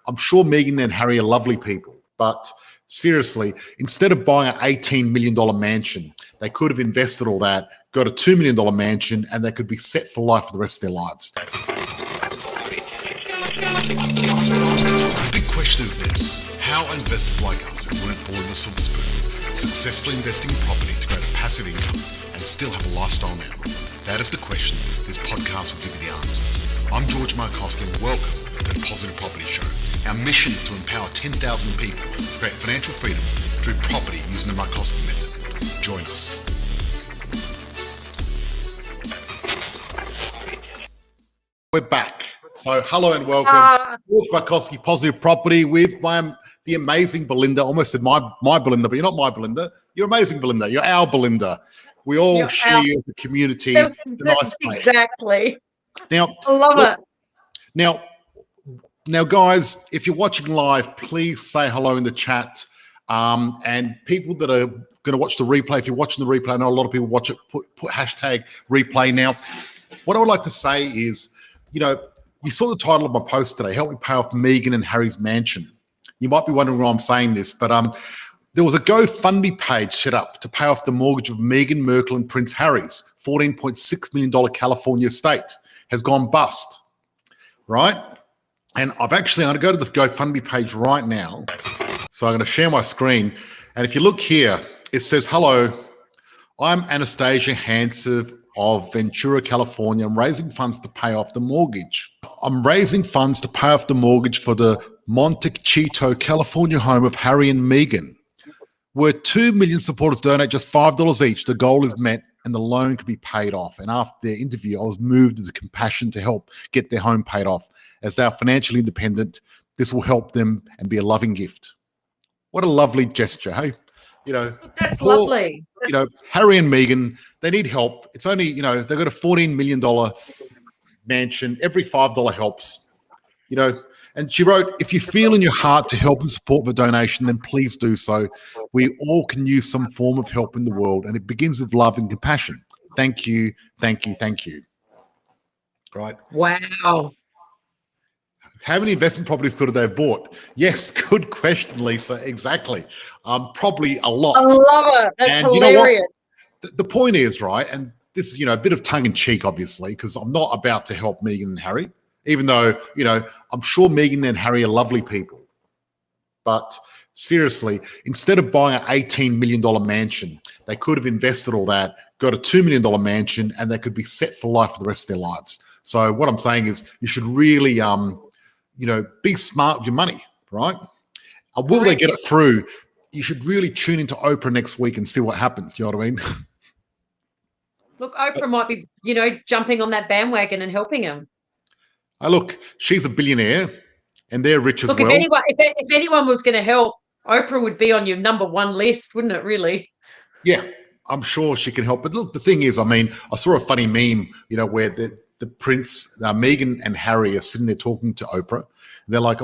I'm sure Meghan and Harry are lovely people, but seriously, instead of buying an $18 million mansion, they could have invested all that, got a $2 million mansion, and they could be set for life for the rest of their lives. So the big question is this: how are investors like us who weren't born in a silver spoon successfully investing in property to create a passive income and still have a lifestyle now? That is the question. This podcast will give you the answers. I'm George Markle and welcome to the Positive Property Show. Our mission is to empower 10,000 people to create financial freedom through property using the Markle method. Join us. We're back. So hello and welcome. George Markle, Positive Property with the amazing Belinda. Almost said my Belinda, but you're not my Belinda. You're amazing Belinda. You're our Belinda. We all share you as a community. That's exactly. Now, I love it. Now, guys, if you're watching live, please say hello in the chat. And people that are going to watch the replay, if you're watching the replay, I know a lot of people watch it, put hashtag replay now. What I would like to say is, you saw the title of my post today, Help Me Pay Off Meghan and Harry's Mansion. You might be wondering why I'm saying this, but there was a GoFundMe page set up to pay off the mortgage of Meghan Markle and Prince Harry's $14.6 million California estate. Has gone bust, right? And I'm going to go to the GoFundMe page right now. So I'm going to share my screen. And if you look here, it says, hello, I'm Anastasia Hansen of Ventura, California. I'm raising funds to pay off the mortgage. I'm raising funds to pay off the mortgage for the Montecito, California home of Harry and Meghan. Where 2 million supporters donate just $5 each, the goal is met and the loan could be paid off. And after their interview, I was moved with compassion to help get their home paid off. As they are financially independent, this will help them and be a loving gift. What a lovely gesture, hey? That's lovely. Harry and Meghan, they need help. It's only, they've got a $14 million mansion. Every $5 helps, And she wrote, if you feel in your heart to help and support the donation, then please do so. We all can use some form of help in the world, and it begins with love and compassion. Thank you, thank you, thank you. Right? Wow. How many investment properties could they have bought? Yes, good question, Lisa. Exactly. Probably a lot. I love it. That's hilarious. The point is, right, and this is, a bit of tongue-in-cheek, obviously, because I'm not about to help Meghan and Harry. Even though, I'm sure Meghan and Harry are lovely people. But seriously, instead of buying an $18 million mansion, they could have invested all that, got a $2 million mansion, and they could be set for life for the rest of their lives. So what I'm saying is you should really, be smart with your money, right? Will they get it through? You should really tune into Oprah next week and see what happens. You know what I mean? Look, Oprah might be, jumping on that bandwagon and helping him. Look, she's a billionaire and they're rich as well. If anyone was going to help, Oprah would be on your number one list, wouldn't it, really? Yeah, I'm sure she can help. But look, the thing is, I saw a funny meme, where the Prince, Meghan and Harry are sitting there talking to Oprah. And they're like,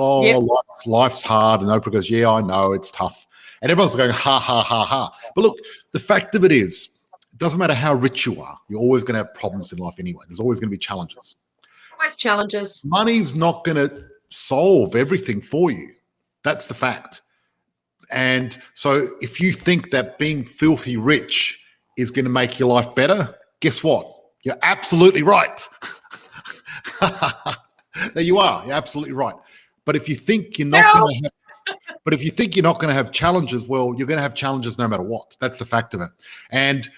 life's hard. And Oprah goes, yeah, I know, it's tough. And everyone's going, ha, ha, ha, ha. But look, the fact of it is, it doesn't matter how rich you are. You're always going to have problems in life anyway. There's always going to be challenges. Challenges. Money's not going to solve everything for you. That's the fact. And so if you think that being filthy rich is going to make your life better, guess what? You're absolutely right. There you are. You're absolutely right. But if you think you're not going to have challenges, well, you're going to have challenges no matter what. That's the fact of it. And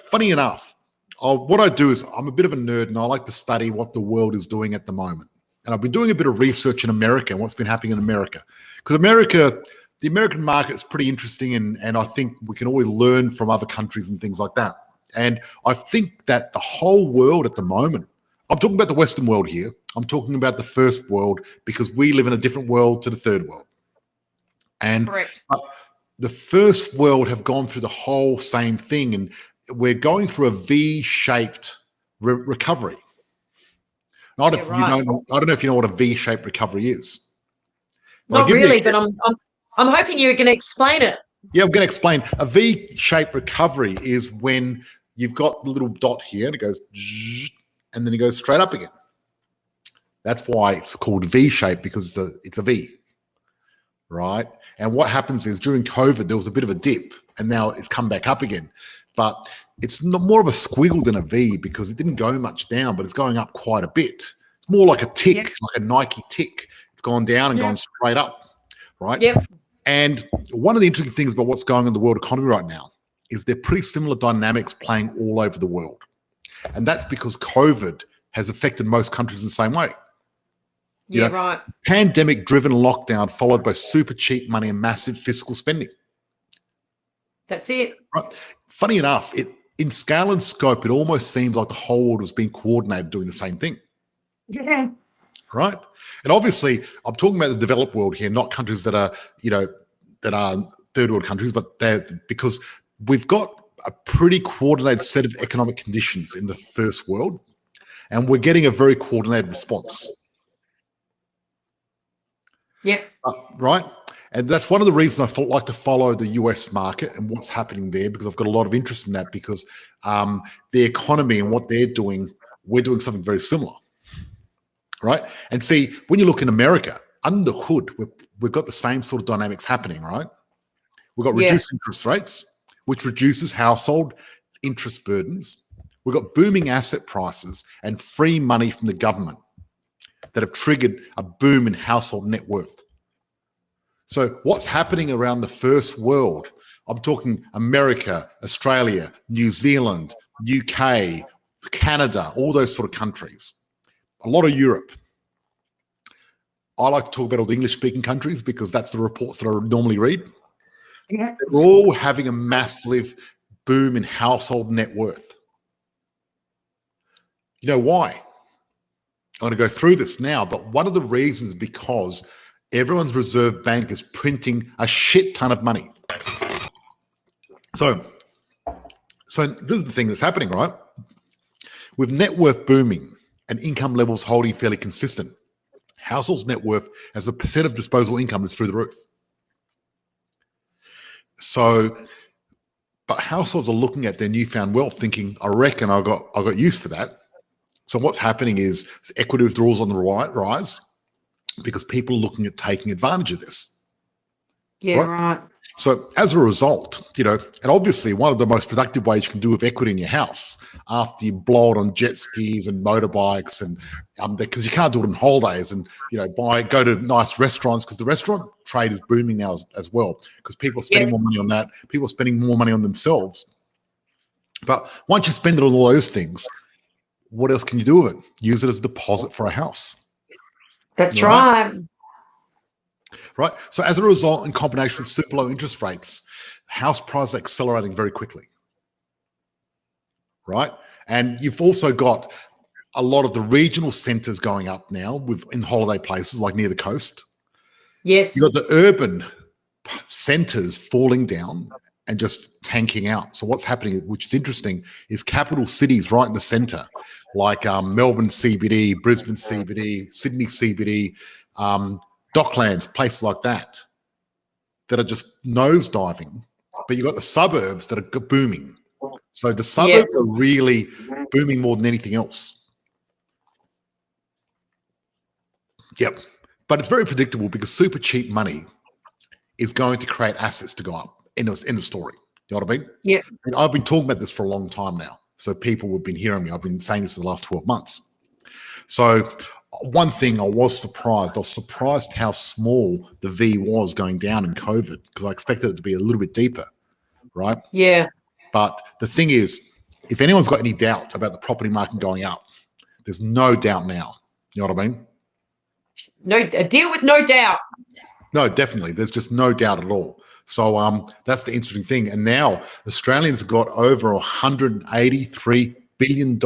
funny enough, what I do is I'm a bit of a nerd and I like to study what the world is doing at the moment. And I've been doing a bit of research in America and what's been happening in America. Because the American market is pretty interesting and I think we can always learn from other countries and things like that. And I think that the whole world at the moment, I'm talking about the Western world here. I'm talking about the first world because we live in a different world to the third world. And the first world have gone through the whole same thing and we're going through a V-shaped recovery. I don't know if you know what a V-shaped recovery is. Not really, but I'm hoping you're going to explain it. Yeah, I'm going to explain. A V-shaped recovery is when you've got the little dot here and it goes and then it goes straight up again. That's why it's called V shape, because it's a V, right? And what happens is during COVID, there was a bit of a dip and now it's come back up again. But it's more of a squiggle than a V because it didn't go much down, but it's going up quite a bit. It's more like a tick, like a Nike tick. It's gone down and gone straight up, right? Yep. And one of the interesting things about what's going on in the world economy right now is they're pretty similar dynamics playing all over the world. And that's because COVID has affected most countries in the same way. Yeah, right. Pandemic-driven lockdown followed by super cheap money and massive fiscal spending. That's it. Right. Funny enough, in scale and scope, it almost seems like the whole world was being coordinated doing the same thing. Yeah. Right. And obviously, I'm talking about the developed world here, not countries that are, that are third world countries, but they're because we've got a pretty coordinated set of economic conditions in the first world, and we're getting a very coordinated response. Yep. Right. And that's one of the reasons I like to follow the US market and what's happening there, because I've got a lot of interest in that, because the economy and what they're doing, we're doing something very similar. Right. And see, when you look in America, under the hood, we've got the same sort of dynamics happening, right? We've got reduced interest rates, which reduces household interest burdens. We've got booming asset prices and free money from the government that have triggered a boom in household net worth. So what's happening around the first world? I'm talking America, Australia, New Zealand, UK, Canada, all those sort of countries. A lot of Europe. I like to talk about all the English-speaking countries because that's the reports that I normally read. Yeah. They're all having a massive boom in household net worth. You know why? I'm going to go through this now, but one of the reasons is because everyone's reserve bank is printing a shit ton of money. So this is the thing that's happening, right? With net worth booming and income levels holding fairly consistent, households' net worth as a percent of disposable income is through the roof. So, but households are looking at their newfound wealth thinking, I reckon I got use for that. So what's happening is equity withdrawals on the rise because people are looking at taking advantage of this. Yeah, right. So as a result, and obviously one of the most productive ways you can do with equity in your house after you blow it on jet skis and motorbikes and because you can't do it on holidays and, go to nice restaurants, because the restaurant trade is booming now as well, because people are spending more money on that. People are spending more money on themselves. But once you spend it on all those things, what else can you do with it? Use it as a deposit for a house. That's right. Right. So as a result, in combination with super low interest rates, house prices are accelerating very quickly. Right. And you've also got a lot of the regional centers going up now in holiday places like near the coast. Yes. You've got the urban centers falling down and just tanking out. So what's happening, which is interesting, is capital cities right in the center, like Melbourne CBD, Brisbane CBD, Sydney CBD, Docklands, places like that are just nosediving. But you've got the suburbs that are booming. So the suburbs are really booming more than anything else. Yep. But it's very predictable because super cheap money is going to create assets to go up. End of story. You know what I mean? Yeah. And I've been talking about this for a long time now. So people have been hearing me. I've been saying this for the last 12 months. So one thing I was surprised how small the V was going down in COVID, because I expected it to be a little bit deeper, right? Yeah. But the thing is, if anyone's got any doubt about the property market going up, there's no doubt now. You know what I mean? A deal with no doubt. No, definitely. There's just no doubt at all. So that's the interesting thing. And now Australians have got over $183 billion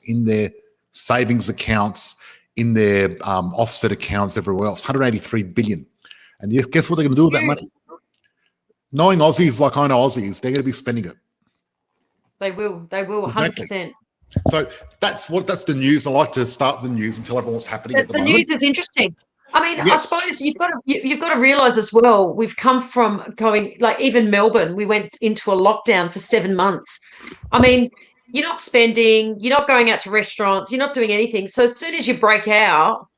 in their savings accounts, in their offset accounts, everywhere else. 183 billion. And guess what they're going to do with that money? Knowing Aussies like I know Aussies, they're going to be spending it. They will. They will. 100%. So that's the news. I like to start the news and tell everyone what's happening at the moment. The news is interesting. I mean, I suppose you've got to realise as well, we've come from going, like even Melbourne, we went into a lockdown for 7 months. I mean, you're not spending, you're not going out to restaurants, you're not doing anything. So as soon as you break out,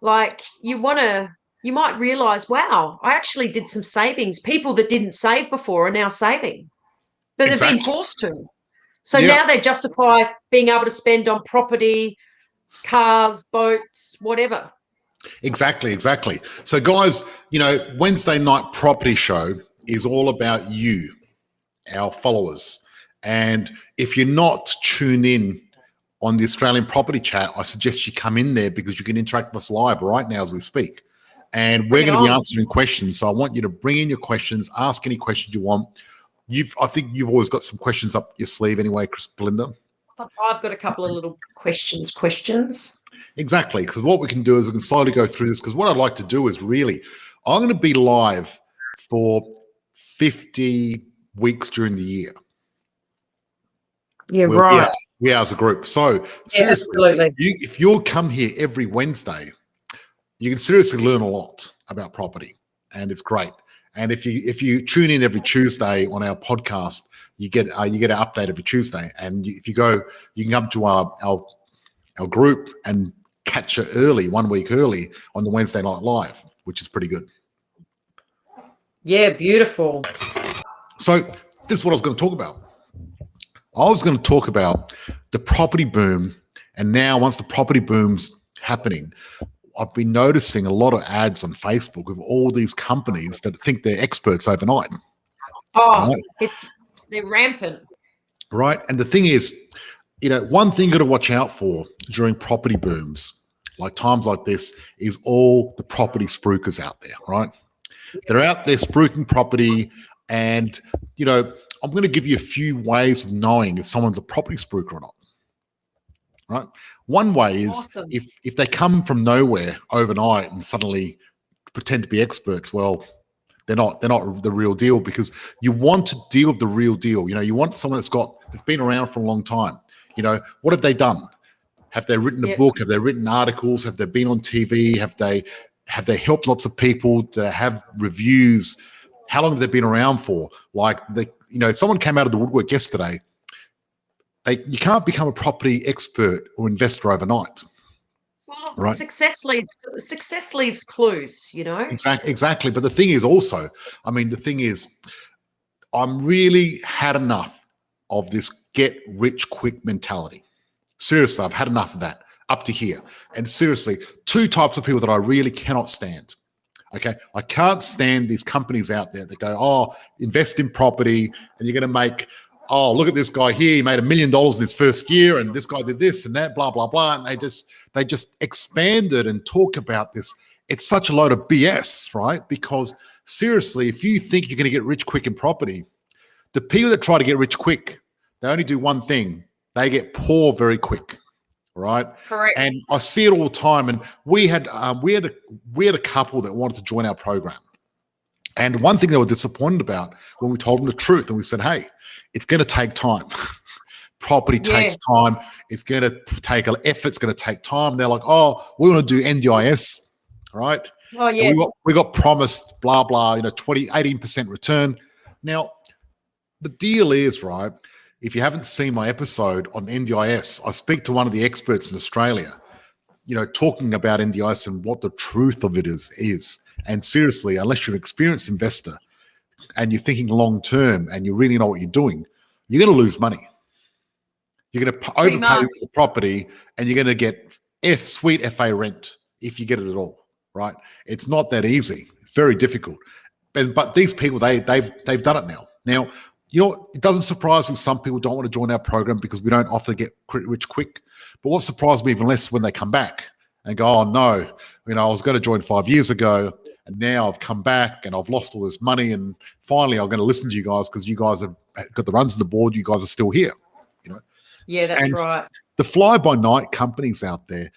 Like you might realize, wow, I actually did some savings. People that didn't save before are now saving, but they've been Exactly. forced to. So Yeah. now they justify being able to spend on property, cars, boats, whatever. Exactly. So, guys, Wednesday night property show is all about you, our followers. And if you're not tuned in on the Australian property chat, I suggest you come in there because you can interact with us live right now as we speak. And we're Bring it going to be on. answering questions. So I want you to bring in your questions, ask any questions you want. I think you've always got some questions up your sleeve anyway, Chris Belinda. I've got a couple of little questions. Exactly, because what we can do is we can slowly go through this, because what I'd like to do is I'm going to be live for 50 weeks during the year. Yeah, right. We are as a group. So seriously, if you'll come here every Wednesday, you can seriously learn a lot about property, and it's great. And if you tune in every Tuesday on our podcast, you get an update every Tuesday. And if you go, you can come to our group and catch it early, 1 week early on the Wednesday night live, which is pretty good. Yeah, beautiful. So this is what I was going to talk about. I was going to talk about the property boom, and now once the property boom's happening, I've been noticing a lot of ads on Facebook of all these companies that think they're experts overnight. Oh, right? They're rampant. Right. And the thing is, one thing you got to watch out for during property booms, like times like this, is all the property spruikers out there, right? They're out there spruiking property, and, I'm going to give you a few ways of knowing if someone's a property spruiker or not. Right. One way is if they come from nowhere overnight and suddenly pretend to be experts, well, they're not the real deal, because you want to deal with the real deal. You want someone that's been around for a long time. What have they done? Have they written a book? Have they written articles? Have they been on TV? Have they helped lots of people to have reviews? How long have they been around for? Like someone came out of the woodwork yesterday. You can't become a property expert or investor overnight. Well, right? Success leaves clues, Exactly. But the thing is also, I'm really had enough of this get rich quick mentality. Seriously, I've had enough of that up to here. And seriously, two types of people that I really cannot stand. Okay. I can't stand these companies out there that go, oh, invest in property and you're going to make, oh, look at this guy here. He made $1 million in his first year, and this guy did this and that, blah, blah, blah. And they just expand it and talk about this. It's such a load of BS, right? Because seriously, if you think you're going to get rich quick in property, the people that try to get rich quick, they only do one thing. They get poor very quick, right? Correct. And I see it all the time. And we had a couple that wanted to join our program. And one thing they were disappointed about when we told them the truth, and we said, hey, it's going to take time. Property takes time. It's going to take an effort. It's going to take time. They're like, oh, we want to do NDIS, right? Oh, yeah. And we got promised blah, blah, 18% return. Now, the deal is, right, if you haven't seen my episode on NDIS, I speak to one of the experts in Australia, talking about NDIS and what the truth of it is. And seriously, unless you're an experienced investor and you're thinking long term and you really know what you're doing, you're going to lose money. You're going to overpay for the property, and you're going to get sweet FA rent if you get it at all, right? It's not that easy. It's very difficult. But these people, they've done it now. Now, it doesn't surprise me some people don't want to join our program because we don't often get rich quick. But what surprised me even less when they come back and go, oh, no, I was going to join 5 years ago, and now I've come back and I've lost all this money, and finally I'm going to listen to you guys because you guys have got the runs of the board. You guys are still here, Yeah, that's right. The fly-by-night companies out there,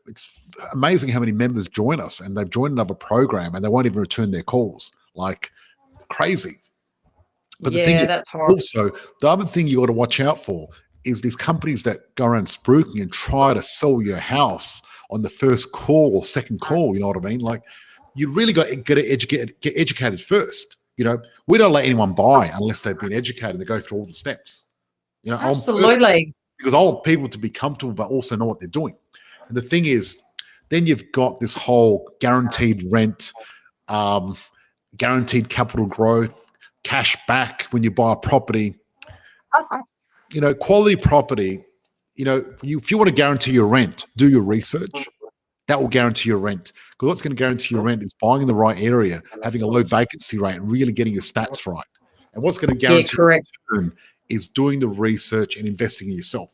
it's amazing how many members join us, and they've joined another program and they won't even return their calls. Like crazy. But the thing is, that's horrible. Also, the other thing you got to watch out for is these companies that go around spruiking and try to sell your house on the first call or second call. You know what I mean? Like, you really got to get educated first. We don't let anyone buy unless they've been educated. They go through all the steps. Absolutely. Because I want people to be comfortable, but also know what they're doing. And the thing is, Then you've got this whole guaranteed rent, guaranteed capital growth, cash back when you buy a property. Quality property, if you want to guarantee your rent, do your research. That will guarantee your rent. Because what's going to guarantee your rent is buying in the right area, having a low vacancy rate, and really getting your stats right. And what's going to guarantee your return is doing the research and investing in yourself.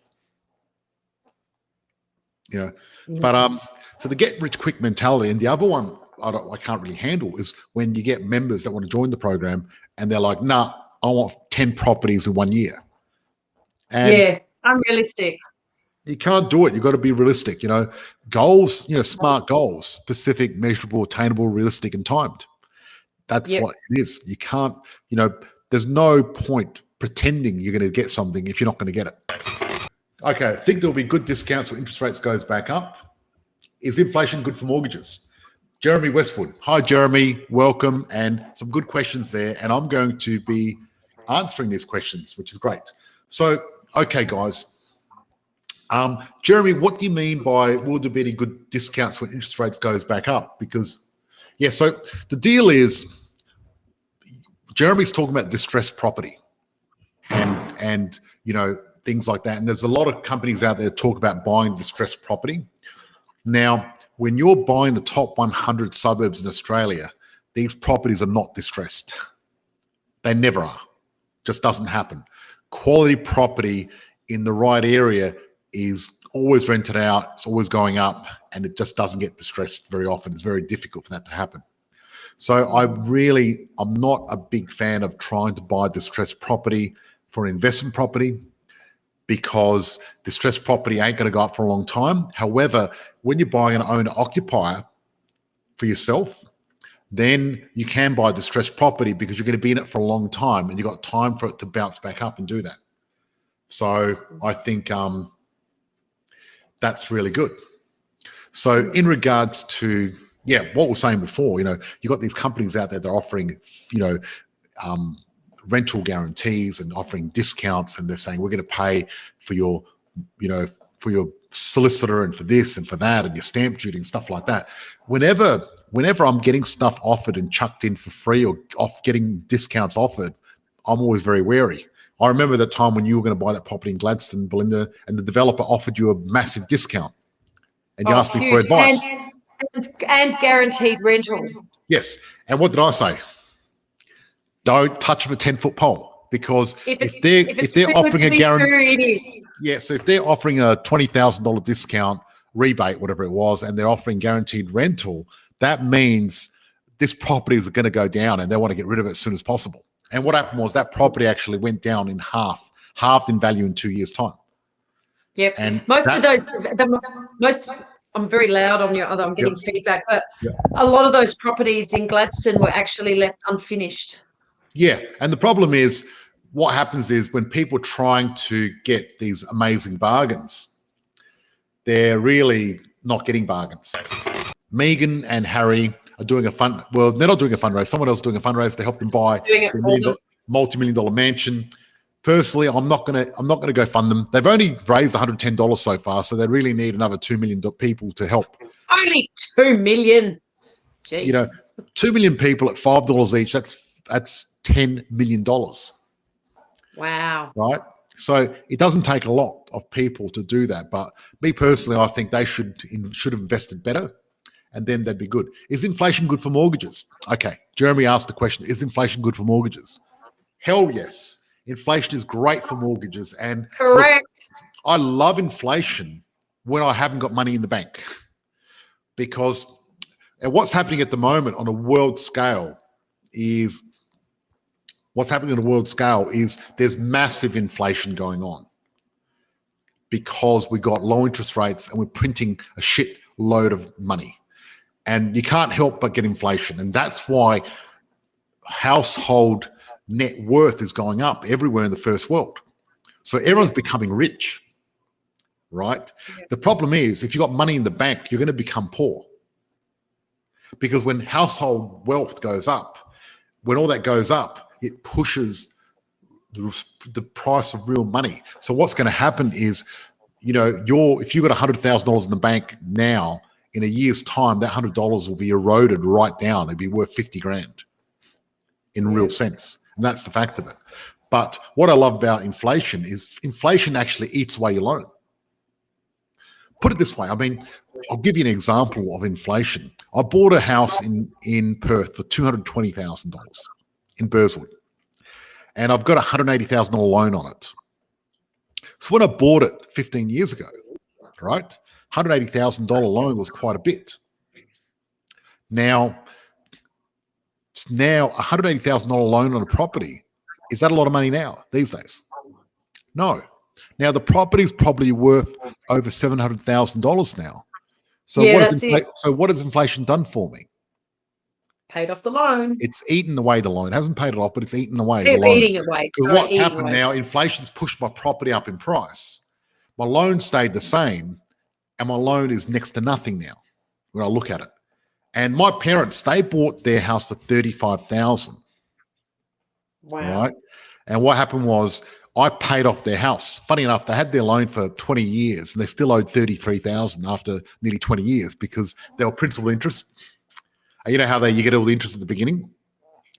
But so the get rich quick mentality, and the other one I can't really handle is when you get members that want to join the program and they're like, nah, I want 10 properties in 1 year. And unrealistic. You can't do it. You've got to be realistic. Goals, smart goals, specific, measurable, attainable, realistic, and timed. That's what it is. You can't, there's no point pretending you're going to get something if you're not going to get it. Okay, I think there'll be good discounts when interest rates goes back up. Is inflation good for mortgages? Jeremy Westwood. Hi, Jeremy. Welcome. And some good questions there. And I'm going to be answering these questions, which is great. So, okay, guys. Jeremy, what do you mean by will there be any good discounts when interest rates goes back up? Because, so the deal is Jeremy's talking about distressed property and things like that. And there's a lot of companies out there that talk about buying distressed property. Now, when you're buying the top 100 suburbs in Australia, these properties are not distressed. They never are. Just doesn't happen. Quality property in the right area is always rented out, it's always going up, and it just doesn't get distressed very often. It's very difficult for that to happen. So I'm not a big fan of trying to buy distressed property for an investment property, because distressed property ain't going to go up for a long time. However, when you're buying an owner-occupier for yourself, then you can buy distressed property because you're going to be in it for a long time and you've got time for it to bounce back up and do that. So I think that's really good. So in regards to, what we were saying before, you've got these companies out there that are offering, rental guarantees and offering discounts, and they're saying we're going to pay for your, for your solicitor and for this and for that and your stamp duty and stuff like that. Whenever I'm getting stuff offered and chucked in for free or getting discounts offered, I'm always very wary. I remember the time when you were going to buy that property in Gladstone, Belinda, and the developer offered you a massive discount, and you asked me for advice. And guaranteed rental. Yes, and what did I say? Don't touch a 10-foot pole, because if they're offering a guarantee, so if they're offering a $20,000 discount rebate, whatever it was, and they're offering guaranteed rental, that means this property is going to go down, and they want to get rid of it as soon as possible. And what happened was that property actually went down in halved in value in 2 years' time. Yep. And most of those, I'm very loud on your other, I'm getting feedback, but a lot of those properties in Gladstone were actually left unfinished. Yeah. And the problem is, what happens is when people are trying to get these amazing bargains, they're really not getting bargains. Meghan and Harry are doing they're not doing a fundraise. Someone else is doing a fundraise to help them buy a multi-million-dollar mansion. Personally, I'm not gonna go fund them. They've only raised $110 so far, so they really need another 2 million people to help. Only 2 million. Jeez. 2 million people at $5 each. That's $10 million. Wow. Right. So it doesn't take a lot of people to do that. But me personally, I think they should have invested better, and then they'd be good. Is inflation good for mortgages? Okay. Jeremy asked the question, is inflation good for mortgages? Hell yes. Inflation is great for mortgages. And correct. Look, I love inflation when I haven't got money in the bank, because what's happening at the moment on a world scale is there's massive inflation going on because we got low interest rates and we're printing a shit load of money, and you can't help but get inflation. And that's why household net worth is going up everywhere in the first world. So everyone's becoming rich, right? Yeah. The problem is, if you've got money in the bank, you're going to become poor, because when household wealth goes up, when all that goes up, it pushes the price of real money. So what's going to happen is, if you've got $100,000 in the bank now, in a year's time, that $100 will be eroded right down. It'd be worth 50 grand in real sense. And that's the fact of it. But what I love about inflation is inflation actually eats away your loan. Put it this way. I mean, I'll give you an example of inflation. I bought a house in Perth for $220,000 in Burswood, and I've got a $180,000 loan on it. So when I bought it 15 years ago, right, $180,000 loan was quite a bit. Now a $180,000 loan on a property, is that a lot of money now these days? No. Now the property is probably worth over $700,000 now. So what has inflation done for me? Paid off the loan. It's eaten away the loan. It hasn't paid it off, but it's eaten away the loan. Eating away. Because what's happened now, inflation's pushed my property up in price. My loan stayed the same, and my loan is next to nothing now when I look at it. And my parents, they bought their house for $35,000. Wow. Right? And what happened was I paid off their house. Funny enough, they had their loan for 20 years and they still owed $33,000 after nearly 20 years because they were principal interest. And you know how you get all the interest at the beginning?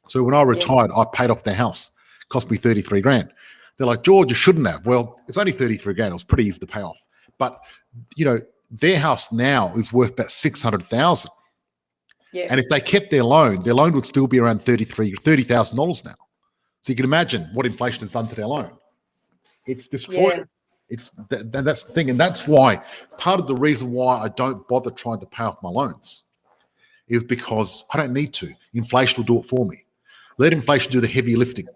So when I retired, I paid off their house. It cost me 33 grand. They're like, George, you shouldn't have. Well, it's only 33 grand. It was pretty easy to pay off. But, you know, their house now is worth about 600,000. Yeah. And if they kept their loan would still be around $30,000 now. So you can imagine what inflation has done to their loan. It's destroyed it. That's the thing. And that's why part of the reason why I don't bother trying to pay off my loans is because I don't need to. Inflation will do it for me. Let inflation do the heavy lifting.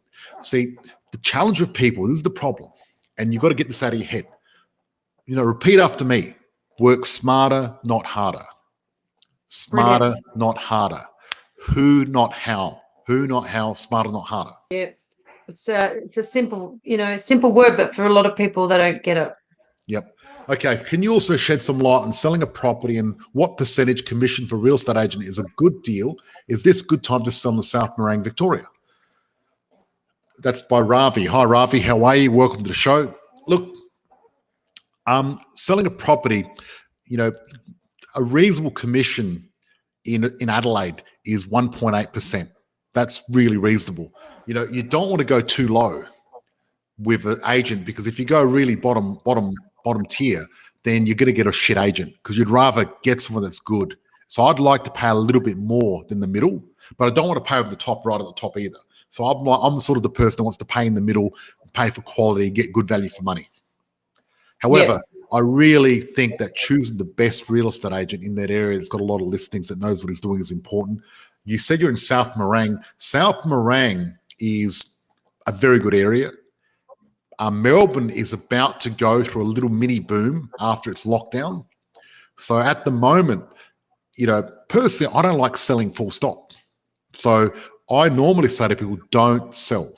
See, the challenge of people, this is the problem. And you've got to get this out of your head. You know, repeat after me. Work smarter, not harder. Smarter, not harder. Who, not how. Who, not how. Smarter, not harder. Yeah. It's a simple, simple word, but for a lot of people, they don't get it. Yep. Okay. Can you also shed some light on selling a property and what percentage commission for a real estate agent is a good deal? Is this good time to sell in the South Morang, Victoria? That's by Ravi. Hi, Ravi. How are you? Welcome to the show. Look, selling a property, a reasonable commission in Adelaide is 1.8%. That's really reasonable. You don't want to go too low with an agent because if you go really bottom tier, then you're going to get a shit agent because you'd rather get someone that's good. So I'd like to pay a little bit more than the middle, but I don't want to pay over the top, right at the top either. So I'm sort of the person that wants to pay in the middle, pay for quality, get good value for money. However, I really think that choosing the best real estate agent in that area that's got a lot of listings that knows what he's doing is important. You said you're in South Morang. South Morang is a very good area. Melbourne is about to go through a little mini boom after its lockdown. So at the moment, personally, I don't like selling full stop. So I normally say to people, don't sell.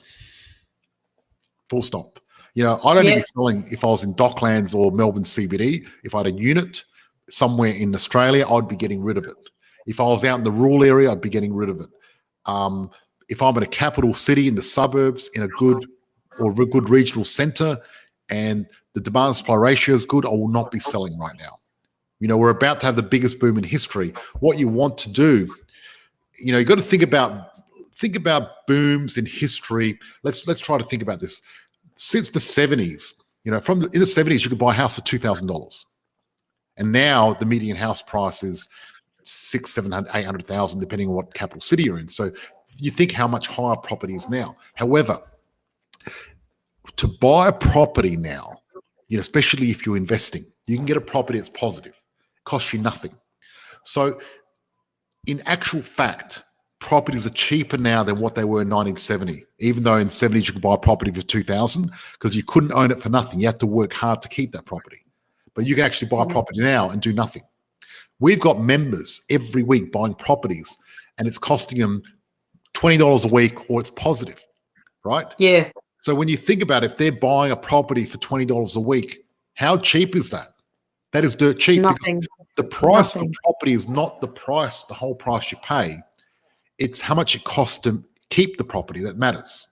Full stop. I'd only be selling if I was in Docklands or Melbourne CBD. If I had a unit somewhere in Australia, I'd be getting rid of it. If I was out in the rural area, I'd be getting rid of it. If I'm in a capital city in the suburbs, in a good regional centre, and the demand supply ratio is good, I will not be selling right now. We're about to have the biggest boom in history. What you want to do, you've got to think about booms in history. Let's try to think about this. Since the 70s, in the 70s, you could buy a house for $2,000. And now the median house price is 600,000, 700,000, 800,000, depending on what capital city you're in. So you think how much higher property is now. However, to buy a property now, especially if you're investing, you can get a property that's positive. It costs you nothing. So in actual fact, properties are cheaper now than what they were in 1970, even though in the 70s you could buy a property for $2,000 because you couldn't own it for nothing. You had to work hard to keep that property. But you can actually buy a property now and do nothing. We've got members every week buying properties and it's costing them $20 a week or it's positive, right? Yeah. So when you think about it, if they're buying a property for $20 a week, how cheap is that? That is dirt cheap. Nothing. Because the price of the property is not the whole price you pay. It's how much it costs to keep the property that matters.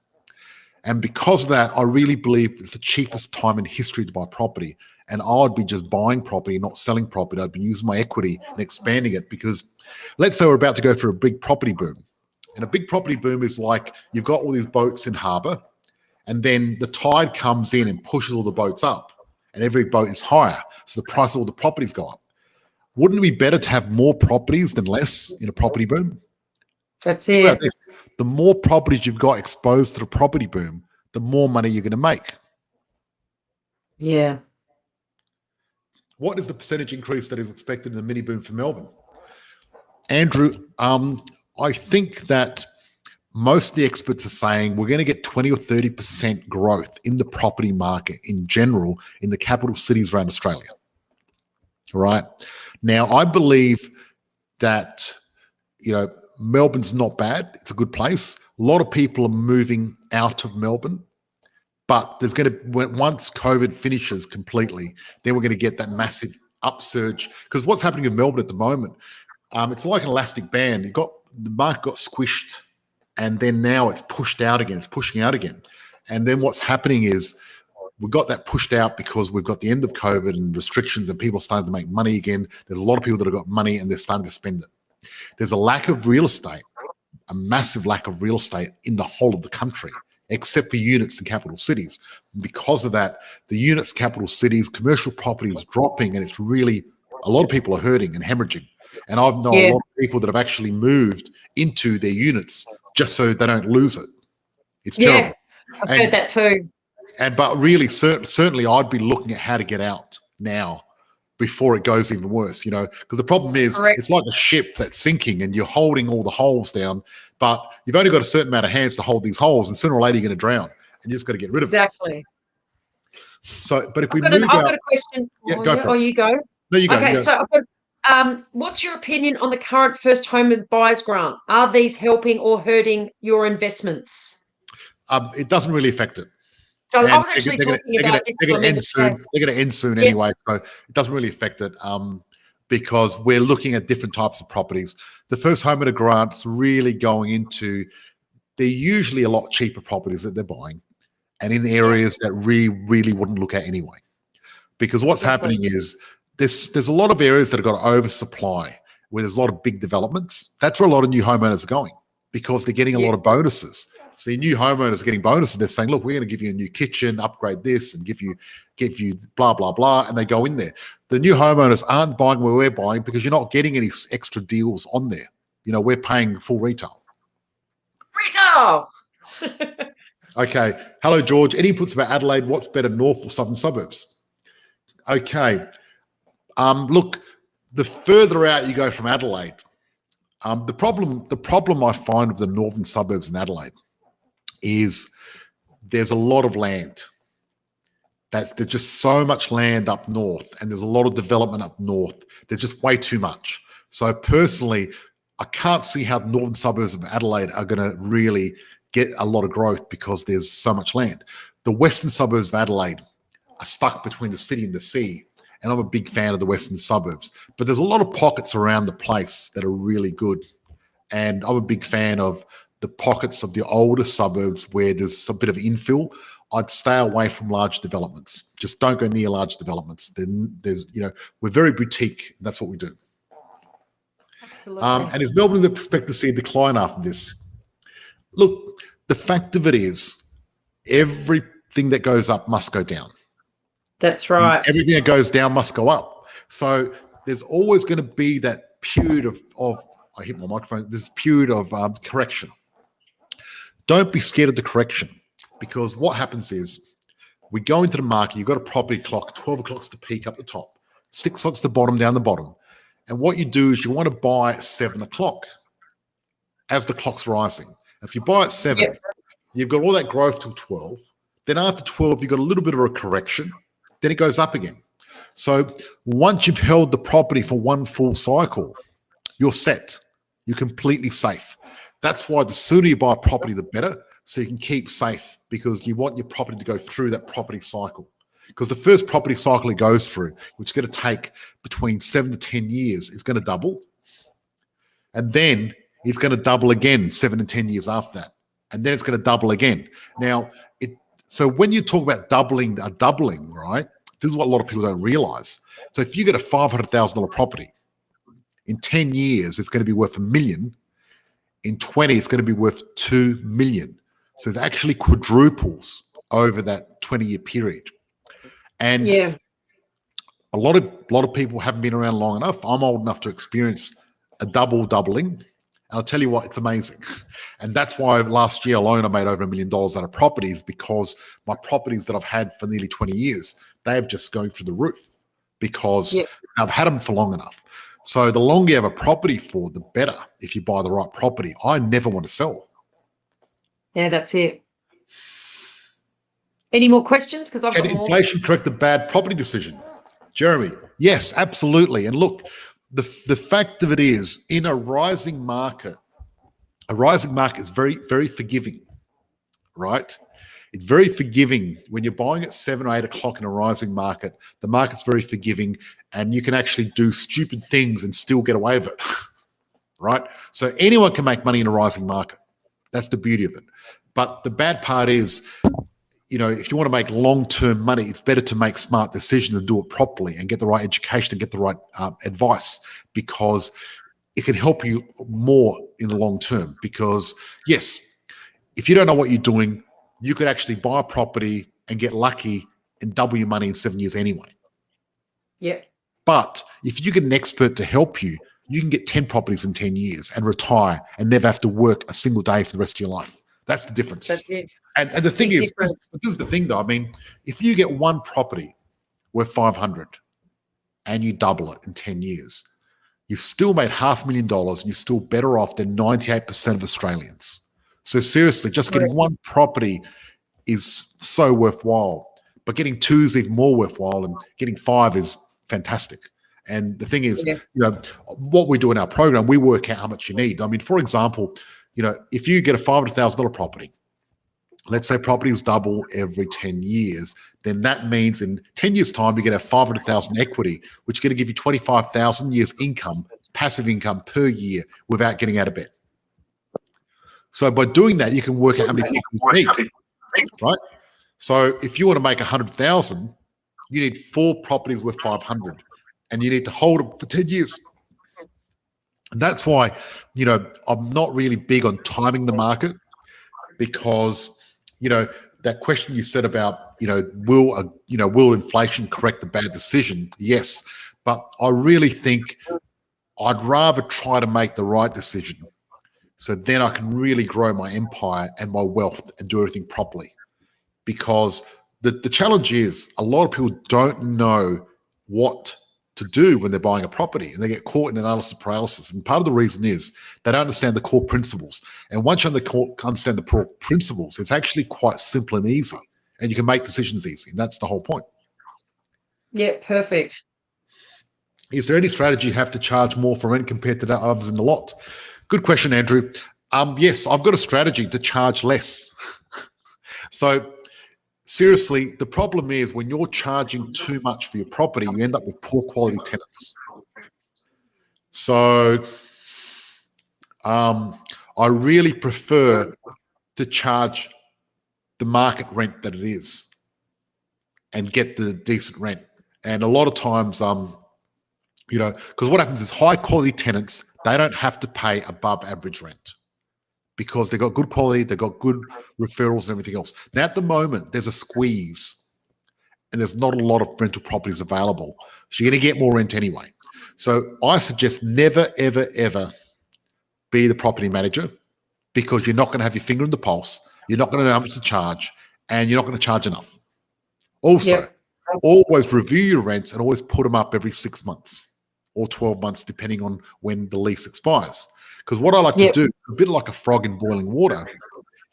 And because of that, I really believe it's the cheapest time in history to buy property. And I'd be just buying property, not selling property. I'd be using my equity and expanding it, because let's say we're about to go through a big property boom. And a big property boom is like you've got all these boats in harbour, and then the tide comes in and pushes all the boats up, and every boat is higher. So the price of all the properties go up. Wouldn't it be better to have more properties than less in a property boom? That's Think about it. this. The more properties you've got exposed to the property boom, the more money you're going to make. Yeah. What is the percentage increase that is expected in the mini boom for Melbourne? Andrew, I think that most of the experts are saying we're going to get 20 or 30% growth in the property market in general in the capital cities around Australia. Right? Now, I believe that, Melbourne's not bad. It's a good place. A lot of people are moving out of Melbourne, but there's going to, once COVID finishes completely, then we're going to get that massive upsurge. Because what's happening in Melbourne at the moment, it's like an elastic band. The market got squished, and then now it's pushed out again. It's pushing out again. And then what's happening is we got that pushed out because we've got the end of COVID and restrictions, and people are starting to make money again. There's a lot of people that have got money and they're starting to spend it. There's a lack of real estate, a massive lack of real estate in the whole of the country, except for units in capital cities. And because of that, the units in capital cities, commercial property is dropping, and it's really, a lot of people are hurting and hemorrhaging. And I've known a lot of people that have actually moved into their units just so they don't lose it. It's terrible. I've heard that too. But really, certainly I'd be looking at how to get out now before it goes even worse, because the problem is It's like a ship that's sinking and you're holding all the holes down, but you've only got a certain amount of hands to hold these holes, and sooner or later you're going to drown, and you just got to get rid of it. Exactly. So, but if we I've got a question. Go for it. Oh, you go. No, you go. Okay, so I've got, what's your opinion on the current first home buyers grant? Are these helping or hurting your investments? It doesn't really affect it. So I was actually talking about this. They're going to end soon. They're going to end soon anyway, so it doesn't really affect it because we're looking at different types of properties. The first homeowner grant's really going into, they're usually a lot cheaper properties that they're buying, and in areas that we really wouldn't look at anyway. Because what's happening is there's a lot of areas that have got oversupply, where there's a lot of big developments. That's where a lot of new homeowners are going, because they're getting a lot of bonuses. So the new homeowners are getting bonuses. They're saying, look, we're going to give you a new kitchen, upgrade this, and give you blah, blah, blah. And they go in there. The new homeowners aren't buying where we're buying because you're not getting any extra deals on there. We're paying full retail. Retail! Okay. Hello, George. Any inputs about Adelaide? What's better, north or southern suburbs? Okay. Look, the further out you go from Adelaide, the problem I find with the northern suburbs in Adelaide is there's a lot of land. There's just so much land up north, and there's a lot of development up north. There's just way too much. So personally, I can't see how the northern suburbs of Adelaide are going to really get a lot of growth because there's so much land. The western suburbs of Adelaide are stuck between the city and the sea, and I'm a big fan of the western suburbs. But there's a lot of pockets around the place that are really good, and I'm a big fan of the pockets of the older suburbs where there's a bit of infill. I'd stay away from large developments. Just don't go near large developments. Then we're very boutique. That's what we do. Absolutely. And is Melbourne expect to see a decline after this? Look, the fact of it is, everything that goes up must go down. That's right. Everything that goes down must go up. So there's always going to be that period of I hit my microphone. This period of correction. Don't be scared of the correction, because what happens is we go into the market. You've got a property clock. 12 o'clock's the peak up the top. 6 o'clock's the bottom down the bottom. And what you do is you want to buy at 7 o'clock as the clock's rising. If you buy at 7, you've got all that growth till 12. Then after 12, you've got a little bit of a correction. Then it goes up again. So once you've held the property for one full cycle, you're set. You're completely safe. That's why the sooner you buy a property, the better, so you can keep safe, because you want your property to go through that property cycle. Because the first property cycle it goes through, which is going to take between 7 to 10 years, is going to double. And then it's going to double again 7 to 10 years after that. And then it's going to double again. Now, so when you talk about doubling, right, This is what a lot of people don't realize. So if you get a $500,000 property, in 10 years, it's going to be worth $1 million. In 20, it's going to be worth $2 million. So it actually quadruples over that 20-year period. And a lot of people haven't been around long enough. I'm old enough to experience a doubling. And I'll tell you what, it's amazing. And that's why last year alone, I made over $1 million out of properties, because my properties that I've had for nearly 20 years, they have just going through the roof because I've had them for long enough. So the longer you have a property for, the better if you buy the right property. I never want to sell. Yeah, that's it. Any more questions? Because I've got more. Can inflation correct a bad property decision? Jeremy, yes, absolutely. And look, the fact of it is, in a rising market is very, very forgiving, right? It's very forgiving. When you're buying at 7 or 8 o'clock in a rising market, the market's very forgiving, and you can actually do stupid things and still get away with it, right? So anyone can make money in a rising market. That's the beauty of it. But the bad part is, if you want to make long-term money, it's better to make smart decisions and do it properly and get the right education and get the right advice, because it can help you more in the long term. Because, yes, if you don't know what you're doing, you could actually buy a property and get lucky and double your money in 7 years anyway. Yeah. But if you get an expert to help you, you can get 10 properties in 10 years and retire and never have to work a single day for the rest of your life. That's the difference. That's it. And the thing is, this is the thing though. I mean, if you get one property worth 500 and you double it in 10 years, you've still made $500,000 and you're still better off than 98% of Australians. So seriously, just getting one property is so worthwhile, but getting 2 is even more worthwhile, and getting 5 is fantastic. And the thing is, what we do in our program, we work out how much you need. I mean, for example, if you get a $500,000 property, let's say properties double every 10 years, then that means in 10 years' time, you're going to have 500,000 equity, which is going to give you 25,000 years income, passive income per year without getting out of bed. So by doing that, you can work out how many people you need, right? So if you want to make 100,000, you need 4 properties worth 500, and you need to hold them for 10 years. And that's why, I'm not really big on timing the market, because, that question you said about, will inflation correct a bad decision? Yes, but I really think I'd rather try to make the right decision, so then I can really grow my empire and my wealth and do everything properly. Because the challenge is, a lot of people don't know what to do when they're buying a property, and they get caught in analysis paralysis. And part of the reason is they don't understand the core principles. And once you understand the core principles, it's actually quite simple and easy, and you can make decisions easy. And that's the whole point. Yeah, perfect. Is there any strategy you have to charge more for rent compared to the others in the lot? Good question, Andrew. Yes, I've got a strategy to charge less. So seriously, the problem is, when you're charging too much for your property, you end up with poor quality tenants. So I really prefer to charge the market rent that it is and get the decent rent. And a lot of times, because what happens is, high quality tenants, they don't have to pay above average rent, because they've got good quality, they've got good referrals and everything else. Now, at the moment, there's a squeeze, and there's not a lot of rental properties available. So you're going to get more rent anyway. So I suggest never, ever, ever be the property manager, because you're not going to have your finger on the pulse. You're not going to know how much to charge, and you're not going to charge enough. Also, always review your rents and always put them up every 6 months or 12 months, depending on when the lease expires. Because what I like to do, a bit like a frog in boiling water,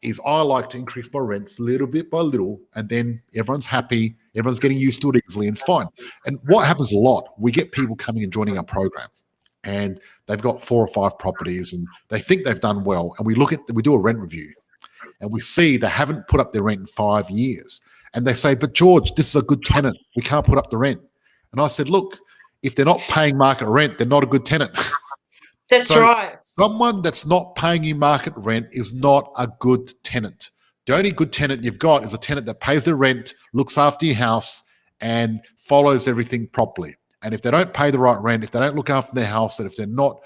is I like to increase my rents little bit by little, and then everyone's happy, everyone's getting used to it easily, and it's fine. And what happens a lot, we get people coming and joining our program, and they've got 4 or 5 properties, and they think they've done well, and we do a rent review, and we see they haven't put up their rent in 5 years, and they say, "But George, this is a good tenant, we can't put up the rent." And I said, "Look, if they're not paying market rent, they're not a good tenant." That's right. Someone that's not paying you market rent is not a good tenant. The only good tenant you've got is a tenant that pays their rent, looks after your house, and follows everything properly. And if they don't pay the right rent, if they don't look after their house, and if they're not,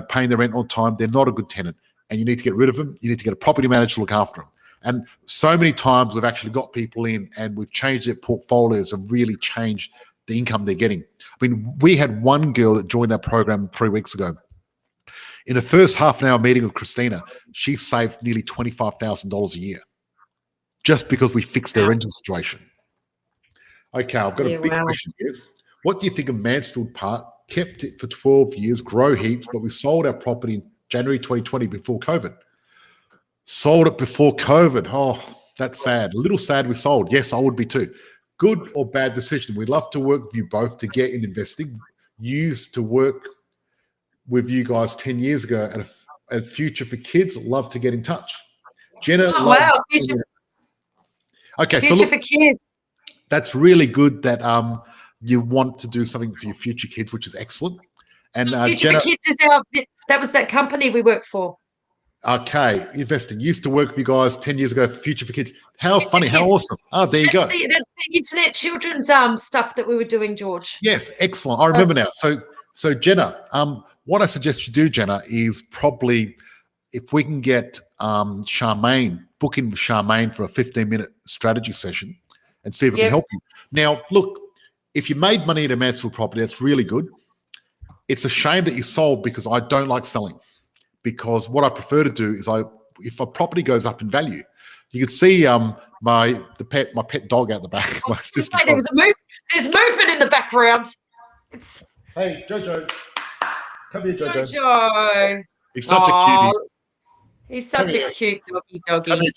paying their rent on time, they're not a good tenant. And you need to get rid of them. You need to get a property manager to look after them. And so many times we've actually got people in and we've changed their portfolios and really changed the income they're getting. I mean, we had one girl that joined that program 3 weeks ago. In the first half an hour meeting with Christina, she saved nearly $25,000 a year just because we fixed their rental situation. Okay, I've got a big question here. What do you think of Mansfield Park? Kept it for 12 years, grow heaps, but we sold our property in January 2020 before COVID. Sold it before COVID. Oh, that's sad. A little sad we sold. Yes, I would be too. Good or bad decision? We'd love to work with you both to get in investing. Used to work with you guys 10 years ago at a future for kids. Love to get in touch. Jenna. Oh, wow. Future. Okay, future so look, for kids. That's really good that you want to do something for your future kids, which is excellent. And Future Jenna, for Kids is that was that company we work for. Okay, investing. Used to work with you guys 10 years ago for Future for Kids. How funny, how awesome. Oh, there you go. That's the internet children's stuff that we were doing, George. Yes, excellent. I remember now. So Jenna, what I suggest you do, Jenna, is probably if we can get Charmaine, book in with Charmaine for a 15-minute strategy session and see if it can help you. Now, look, if you made money at a Mansfield property, that's really good. It's a shame that you sold because I don't like selling. Because what I prefer to do is if a property goes up in value, you can see my pet dog out the back. There's movement in the background. Hey Jojo, come here, Jojo. Jojo, he's such a cutie. He's such a cute doggy. Come here,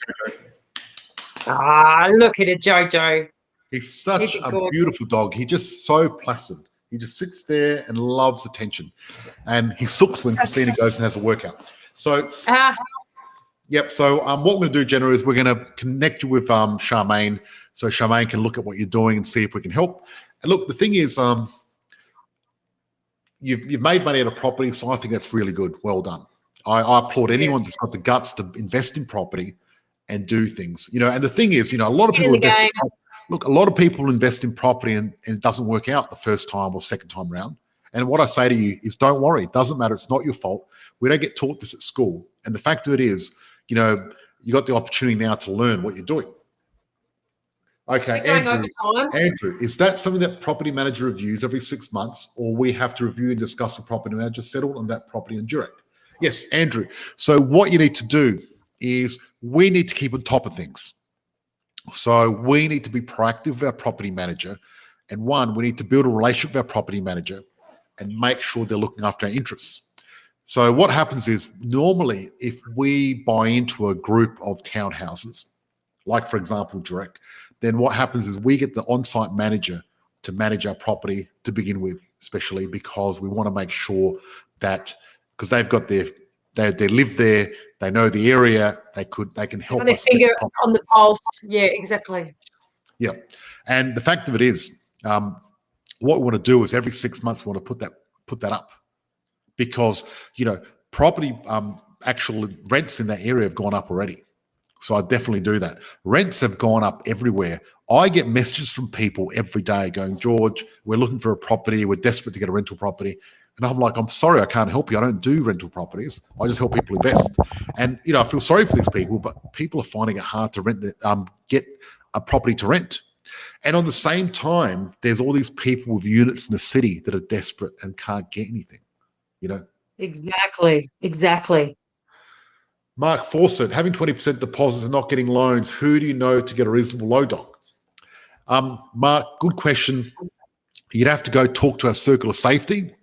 Jojo. Look at it, Jojo. He's such a beautiful dog. He's just so placid. He just sits there and loves attention. And he sooks when Christina goes and has a workout. So, yep. So what we're going to do, Jenna, is we're going to connect you with Charmaine so Charmaine can look at what you're doing and see if we can help. And look, the thing is you've made money at a property, so I think that's really good. Well done. I applaud anyone that's got the guts to invest in property and do things. And the thing is, a lot of people invest in property. Look, a lot of people invest in property and it doesn't work out the first time or second time around. And what I say to you is don't worry. It doesn't matter. It's not your fault. We don't get taught this at school. And the fact of it is, you got the opportunity now to learn what you're doing. Okay, Andrew, is that something that property manager reviews every 6 months, or we have to review and discuss with property manager settled on that property in direct? Yes, Andrew. So what you need to do is we need to keep on top of things. So we need to be proactive with our property manager. And one, we need to build a relationship with our property manager and make sure they're looking after our interests. So what happens is normally if we buy into a group of townhouses, like for example, direct, then what happens is we get the on-site manager to manage our property to begin with, especially because we want to make sure that because they've got they live there, they know the area, they can help us. Finger on the pulse. Yeah, exactly. Yeah. And the fact of it is, what we want to do is every 6 months we want to put that up. Because, property actual rents in that area have gone up already. So I definitely do that. Rents have gone up everywhere. I get messages from people every day going, George, we're looking for a property. We're desperate to get a rental property. And I'm like, I'm sorry, I can't help you. I don't do rental properties. I just help people invest. And, I feel sorry for these people, but people are finding it hard to get a property to rent. And on the same time, there's all these people with units in the city that are desperate and can't get anything, Exactly. Mark Fawcett, having 20% deposits and not getting loans, who do you know to get a reasonable low doc? Mark, good question. You'd have to go talk to our circle of safety.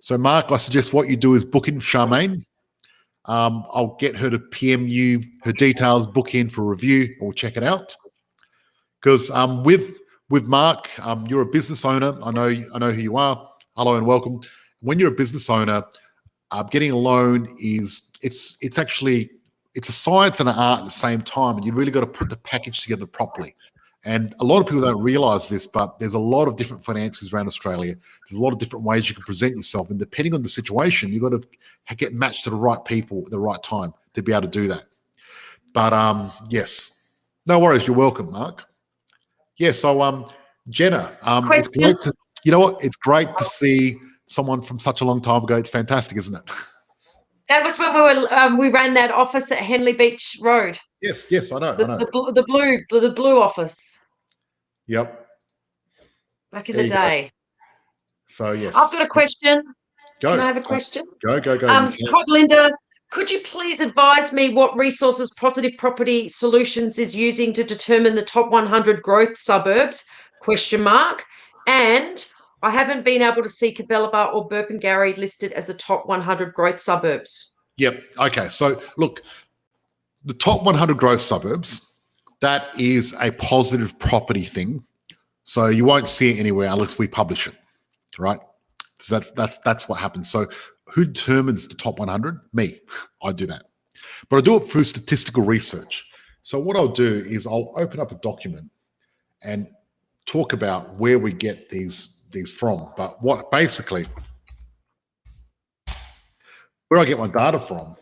So, Mark, I suggest what you do is book in Charmaine. I'll get her to PM you her details, book in for a review, or we'll check it out. Because with Mark, you're a business owner. I know who you are. Hello and welcome. When you're a business owner, getting a loan it's a science and an art at the same time, and you really got to put the package together properly. And a lot of people don't realize this, but there's a lot of different finances around Australia. There's a lot of different ways you can present yourself. And depending on the situation, you've got to get matched to the right people at the right time to be able to do that. But yes, no worries. You're welcome, Mark. Yeah, so Jenna, it's Question. great to, you know what? It's great to see someone from such a long time ago. It's fantastic, isn't it? That was when we ran that office at Henley Beach Road. Yes, I know. The blue office. Yep. Back in the day. So yes. I've got a question. Go. Can I have a question? Go. Hi, Belinda. Could you please advise me what resources Positive Property Solutions is using to determine the top 100 growth suburbs? ? And I haven't been able to see Cabelabar or Burpengary listed as the top 100 growth suburbs. Yep. Okay. So look, the top 100 growth suburbs, that is a Positive Property thing. So you won't see it anywhere unless we publish it, right? So that's what happens. So who determines the top 100? Me. I do that. But I do it through statistical research. So what I'll do is I'll open up a document and talk about where we get these from. But what basically, where I get my data from,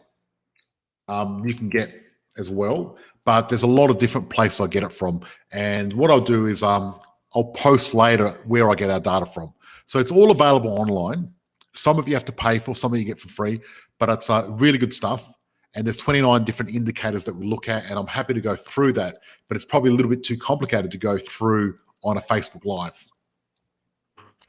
you can get as well. But there's a lot of different places I get it from. And what I'll do is I'll post later where I get our data from. So it's all available online. Some of you have to pay for, some of you get for free, but it's really good stuff. And there's 29 different indicators that we look at, and I'm happy to go through that, but it's probably a little bit too complicated to go through on a Facebook Live.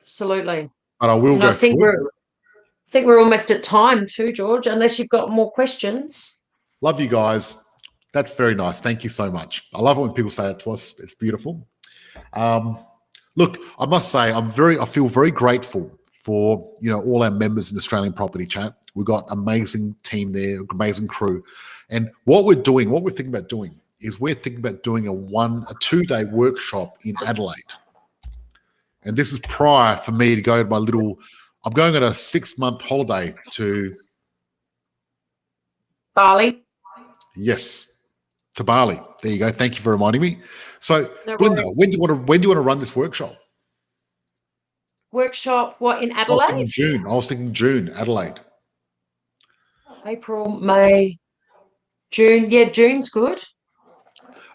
Absolutely. But I will go through. I think we're almost at time too, George, unless you've got more questions. Love you guys. That's very nice. Thank you so much. I love it when people say that to us. It's beautiful. Look, I must say, I feel very grateful for all our members in the Australian Property Chat. We've got amazing team there, amazing crew. And what we're thinking about doing is we're thinking about doing a 2-day workshop in Adelaide. And this is prior for me to go to I'm going on a 6-month holiday to Bali. Yes, to Bali. There you go. Thank you for reminding me. So, Belinda, when do you want to run this workshop? Workshop, what, in Adelaide? I was thinking June, Adelaide. April, May, June. Yeah, June's good.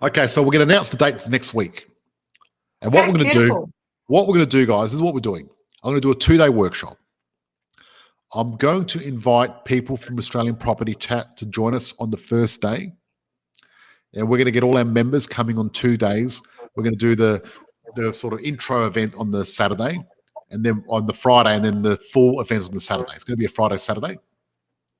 Okay, so we're going to announce the date next week. And what we're going to do, guys, this is what we're doing. I'm going to do a 2-day workshop. I'm going to invite people from Australian Property Chat to join us on the first day. And we're going to get all our members coming on 2 days. We're going to do the sort of intro event on the Saturday, and then on the Friday, and then the full event on the Saturday. It's going to be a Friday, Saturday.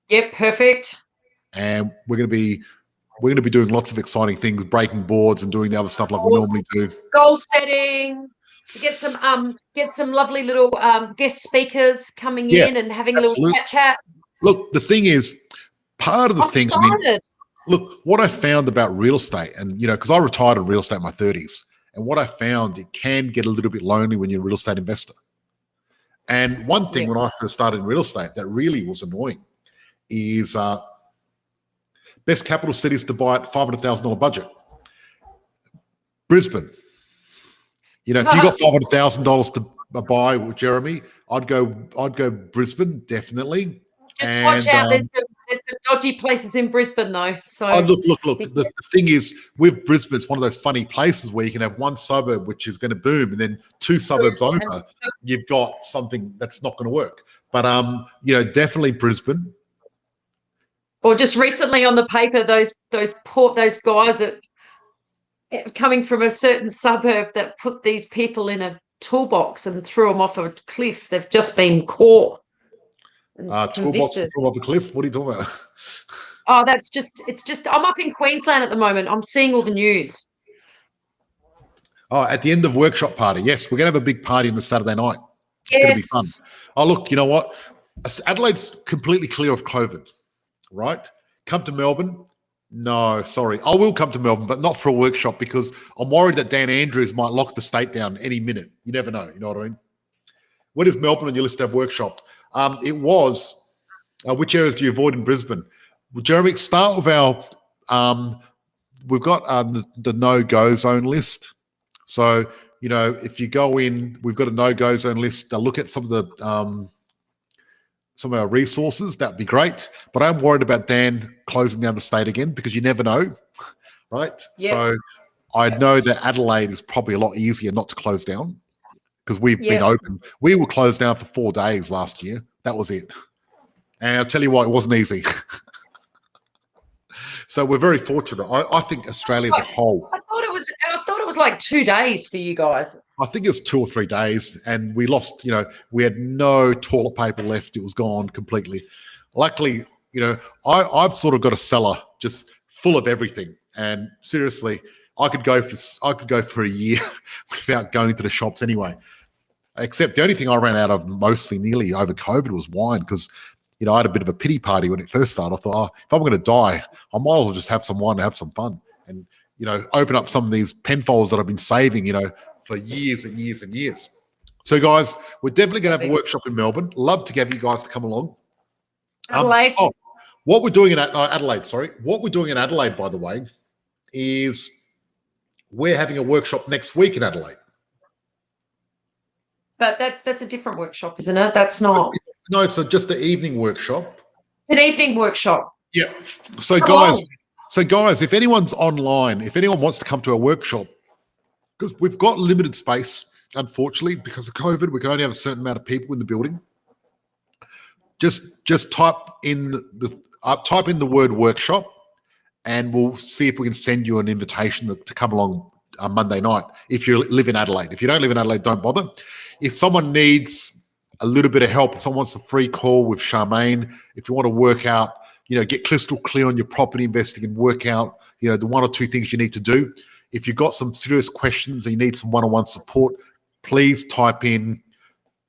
Yep, perfect. And we're going to be doing lots of exciting things, breaking boards and doing the other stuff like we normally do. Goal setting. Get some lovely little guest speakers coming in and having a little chat. Look, the thing is, part of the thing. Excited. Look, what I found about real estate, and because I retired in real estate in my 30s, and what I found, it can get a little bit lonely when you're a real estate investor. And one thing when I first started in real estate that really was annoying is best capital cities to buy at $500,000 budget. Brisbane. If you got $500,000 to buy with Jeremy, I'd go Brisbane, definitely. Just watch out. There's some dodgy places in Brisbane, though. So look. The thing is, with Brisbane, it's one of those funny places where you can have one suburb which is going to boom, and then 2 suburbs over, you've got something that's not going to work. But definitely Brisbane. Or just recently on the paper, those guys that coming from a certain suburb that put these people in a toolbox and threw them off a cliff. They've just been caught. Toolbox and threw off a cliff. What are you talking about? Oh, it's just. I'm up in Queensland at the moment. I'm seeing all the news. Oh, at the end of workshop party. Yes, we're going to have a big party on the Saturday night. It's going to be fun. Oh, look, you know what? Adelaide's completely clear of COVID, right? Come to Melbourne. No, sorry. I will come to Melbourne, but not for a workshop because I'm worried that Dan Andrews might lock the state down any minute. You never know. You know what I mean? When is Melbourne on your list to have workshop? It was. Which areas do you avoid in Brisbane? Well, Jeremy, start with our. We've got the no-go zone list. So if you go in, we've got a no-go zone list. Look at some of our resources. That'd be great. But I'm worried about Dan closing down the state again because you never know, right? Yep. So I know that Adelaide is probably a lot easier not to close down because we've been Yeah. open. We were closed down for 4 days last year. That was it. And I'll tell you what, it wasn't easy. So we're very fortunate. I think Australia as a whole. I thought it was like 2 days for you guys. I think it was 2 or 3 days, and we lost. We had no toilet paper left. It was gone completely. Luckily, I've sort of got a cellar just full of everything, and seriously, I could go for a year without going to the shops anyway. Except the only thing I ran out of nearly over COVID was wine, because I had a bit of a pity party when it first started. I thought, if I'm going to die, I might as well just have some wine and have some fun, and open up some of these Penfolds that I've been saving, for years and years and years. So, guys, we're definitely going to have a workshop in Melbourne. Love to have you guys to come along. Adelaide. What we're doing in Adelaide, sorry. What we're doing in Adelaide, by the way, is we're having a workshop next week in Adelaide. But that's a different workshop, isn't it? That's not. No, it's just the evening workshop. It's an evening workshop. Yeah. So, guys, if anyone's online, if anyone wants to come to our workshop, because we've got limited space, unfortunately, because of COVID, we can only have a certain amount of people in the building. Just type in the word workshop, and we'll see if we can send you an invitation to come along on Monday night. If you live in Adelaide, if you don't live in Adelaide, don't bother. If someone needs a little bit of help, if someone wants a free call with Charmaine, if you want to work out, get crystal clear on your property investing and work out, the 1 or 2 things you need to do. If you've got some serious questions and you need some one-on-one support, please type in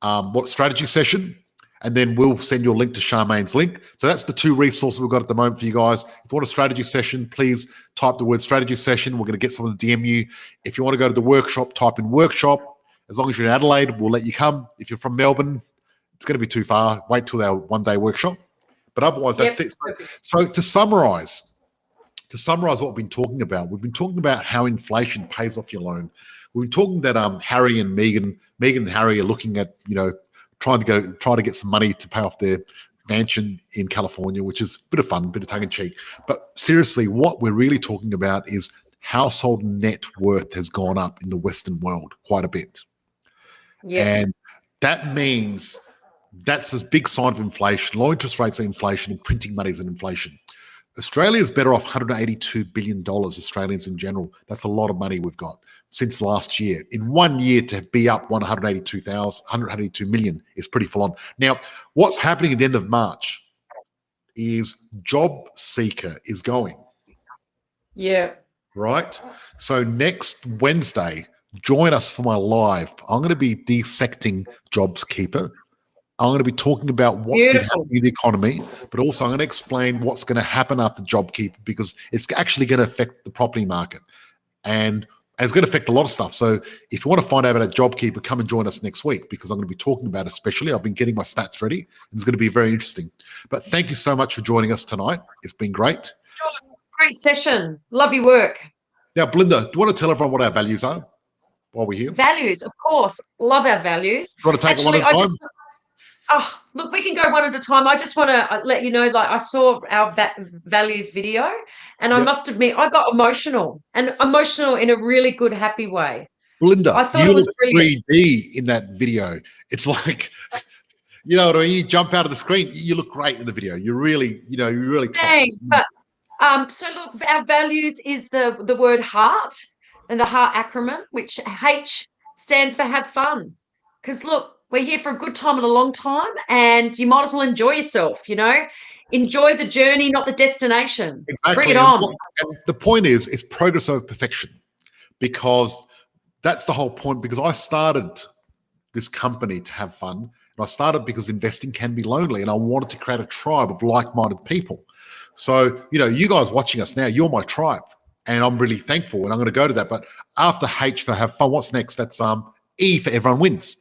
what strategy session, and then we'll send you a link to Charmaine's link. So that's the 2 resources we've got at the moment for you guys. If you want a strategy session, please type the word strategy session. We're going to get someone to DM you. If you want to go to the workshop, type in workshop. As long as you're in Adelaide, we'll let you come. If you're from Melbourne, it's going to be too far. Wait till our 1-day workshop. But otherwise, that's it. So to summarize what we've been talking about, we've been talking about how inflation pays off your loan. We've been talking that Harry and Meghan and Harry are looking at, trying to get some money to pay off their mansion in California, which is a bit of fun, a bit of tongue in cheek. But seriously, what we're really talking about is household net worth has gone up in the Western world quite a bit. Yeah. And that means that's a big sign of inflation. Low interest rates are inflation, and printing money is an inflation. Australia is better off $182 billion, Australians in general. That's a lot of money we've got since last year. In 1 year to be up 182 million is pretty full on. Now, what's happening at the end of March is Job Seeker is going. Yeah. Right? So next Wednesday, join us for my live. I'm going to be dissecting JobsKeeper. I'm going to be talking about what's been happening in the economy, but also I'm going to explain what's going to happen after JobKeeper, because it's actually going to affect the property market, and it's going to affect a lot of stuff. So if you want to find out about JobKeeper, come and join us next week, because I'm going to be talking about it especially. I've been getting my stats ready, and it's going to be very interesting. But thank you so much for joining us tonight. It's been great. Great session. Love your work. Now, Belinda, do you want to tell everyone what our values are while we're here? Values, of course. Love our values. Do you want to take it one at a time? Look, we can go one at a time. I just want to let you know, I saw our values video, and I must admit, I got emotional in a really good, happy way. Belinda, I thought it was brilliant. 3D in that video. It's like, what I mean? You jump out of the screen. You look great in the video. You're really, Thanks. But, so look, our values is the word heart, and the heart acronym, which H stands for have fun. Because look, we're here for a good time and a long time, and you might as well enjoy yourself, Enjoy the journey, not the destination. Exactly. Bring it on. And the point is, it's progress over perfection, because that's the whole point. Because I started this company to have fun, and I started because investing can be lonely, and I wanted to create a tribe of like-minded people. So, you guys watching us now, you're my tribe, and I'm really thankful, and I'm going to go to that. But after H for have fun, what's next? That's E for everyone wins.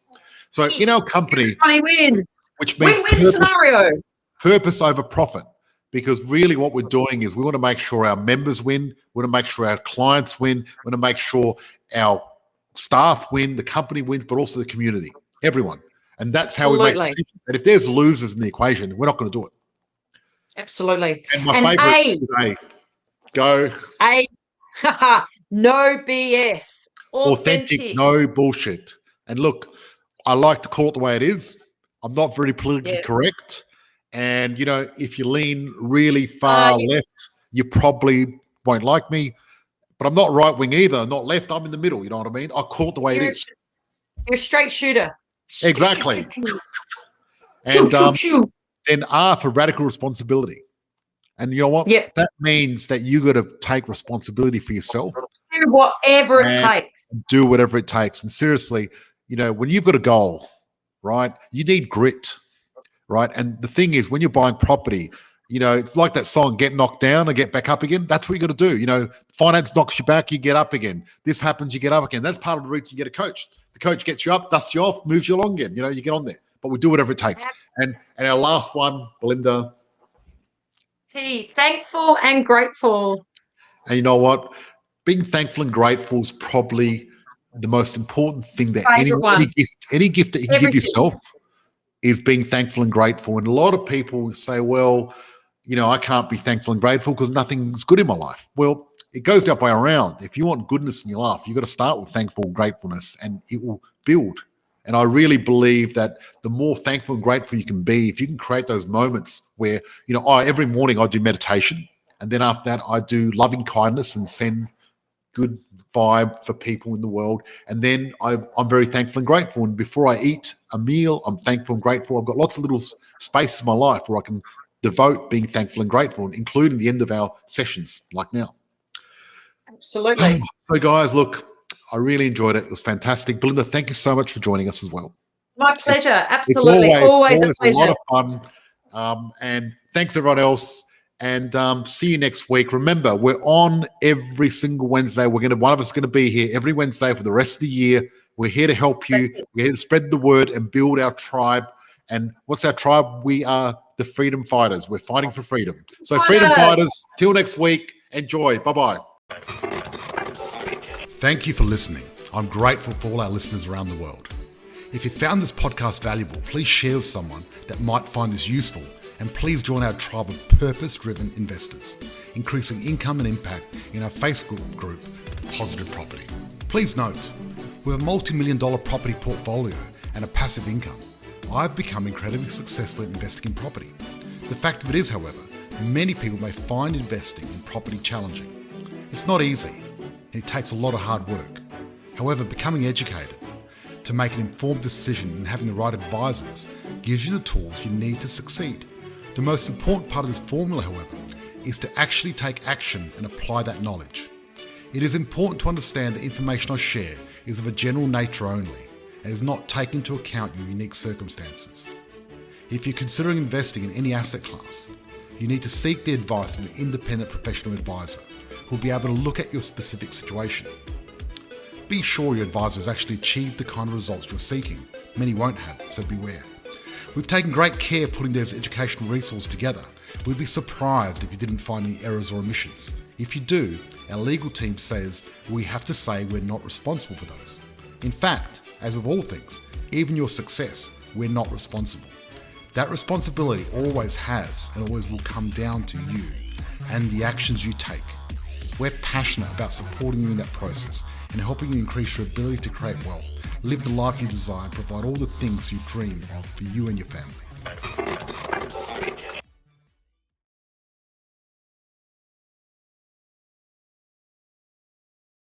So in our company, wins. Which means win-win scenario. Purpose over profit, because really what we're doing is we want to make sure our members win. We want to make sure our clients win. We want to make sure our staff win, the company wins, but also the community, everyone. And that's how we make decisions. And if there's losers in the equation, we're not going to do it. Absolutely. And my favorite today, go. A No BS. Authentic, no bullshit. And look, I like to call it the way it is. I'm not very politically correct. And, you know, if you lean really far left, you probably won't like me. But I'm not right wing either, not left. I'm in the middle. You know what I mean? I call it the way it is. You're a straight shooter. Exactly. And then R for radical responsibility. And you know what? Yep. That means that you got to take responsibility for yourself. Do whatever it takes. Do whatever it takes. And seriously, you know, when you've got a goal, right, you need grit, right? And the thing is, when you're buying property, you know, it's like that song, get knocked down and get back up again. That's what you got to do. You know, finance knocks you back, you get up again. This happens, you get up again. That's part of the reason you get a coach. The coach gets you up, dusts you off, moves you along again. You know, you get on there. But we do whatever it takes. And our last one, Belinda. Thankful and grateful. And you know what? Being thankful and grateful is probably the most important thing that any gift that you can give yourself is being thankful and grateful. And a lot of people say, well, you know, I can't be thankful and grateful because nothing's good in my life. Well, it goes the other way around. If you want goodness in your life, you've got to start with thankful gratefulness and it will build. And I really believe that the more thankful and grateful you can be, if you can create those moments where, you know, every morning I do meditation. And then after that, I do loving kindness and send good vibe for people in the world. And then I'm very thankful and grateful. And before I eat a meal, I'm thankful and grateful. I've got lots of little spaces in my life where I can devote being thankful and grateful, including the end of our sessions like now. Absolutely. So guys, look, I really enjoyed it. It was fantastic. Belinda, thank you so much for joining us as well. My pleasure. Absolutely. It's always a pleasure. A lot of fun. And thanks everyone else. And see you next week. Remember, we're on every single Wednesday. One of us is going to be here every Wednesday for the rest of the year. We're here to help you. We're here to spread the word and build our tribe. And what's our tribe? We are the freedom fighters. We're fighting for freedom. So freedom fighters, till next week. Enjoy. Bye-bye. Thank you for listening. I'm grateful for all our listeners around the world. If you found this podcast valuable, please share with someone that might find this useful. And please join our tribe of purpose-driven investors, increasing income and impact in our Facebook group, Positive Property. Please note, with a multi-million-dollar property portfolio and a passive income, I've become incredibly successful in investing in property. The fact of it is, however, many people may find investing in property challenging. It's not easy, and it takes a lot of hard work. However, becoming educated to make an informed decision and having the right advisors gives you the tools you need to succeed. The most important part of this formula, however, is to actually take action and apply that knowledge. It is important to understand the information I share is of a general nature only and is not taking into account your unique circumstances. If you're considering investing in any asset class, you need to seek the advice of an independent professional advisor who will be able to look at your specific situation. Be sure your advisor has actually achieved the kind of results you're seeking. Many won't have, so beware. We've taken great care putting those educational resources together. We'd be surprised if you didn't find any errors or omissions. If you do, our legal team says we have to say we're not responsible for those. In fact, as with all things, even your success, we're not responsible. That responsibility always has and always will come down to you and the actions you take. We're passionate about supporting you in that process and helping you increase your ability to create wealth, live the life you desire, and provide all the things you dream of for you and your family.